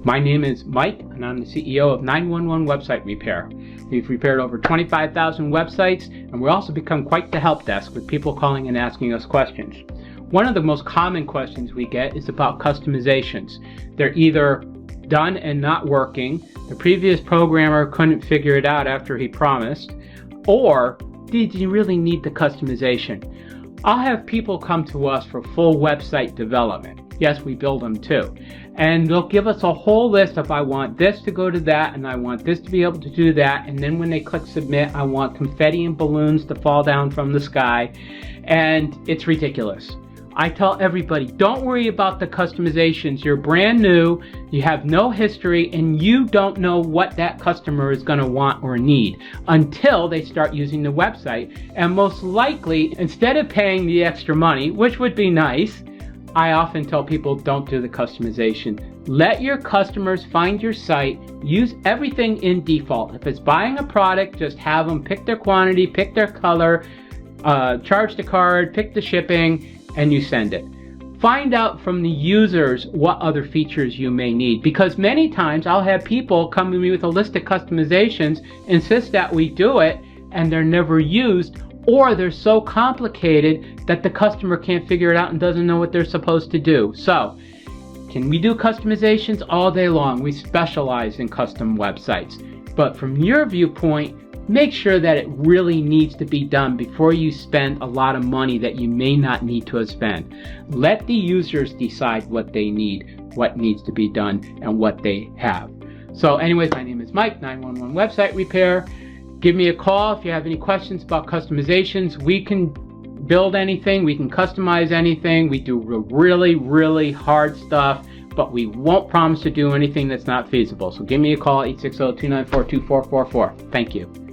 My name is Mike, and I'm the CEO of 911 Website Repair. We've repaired over 25,000 websites, and we also become quite the help desk with people calling and asking us questions. One of the most common questions we get is about customizations. They're either done and not working, the previous programmer couldn't figure it out after he promised, or did you really need the customization? I'll have people come to us for full website development. Yes, we build them too. And they'll give us a whole list of I want this to go to that, and I want this to be able to do that, and then when they click submit, I want confetti and balloons to fall down from the sky, and it's ridiculous. I tell everybody, don't worry about the customizations. You're brand new, you have no history, and you don't know what that customer is going to want or need until they start using the website. And most likely, instead of paying the extra money, which would be nice, I often tell people don't do the customization. Let your customers find your site. Use everything in default. If it's buying a product, just have them pick their quantity, pick their color, charge the card, pick the shipping, and you send it. Find out from the users what other features you may need, because many times I'll have people come to me with a list of customizations, insist that we do it, and they're never used, or they're so complicated that the customer can't figure it out and doesn't know what they're supposed to do. So, can we do customizations all day long? We specialize in custom websites. But from your viewpoint, make sure that it really needs to be done before you spend a lot of money that you may not need to spend. Let the users decide what they need, what needs to be done, and what they have. So anyways, my name is Mike, 911 Website Repair. Give me a call if you have any questions about customizations. We can build anything, we can customize anything. We do really, really hard stuff, but we won't promise to do anything that's not feasible. So give me a call, 860-294-2444. Thank you.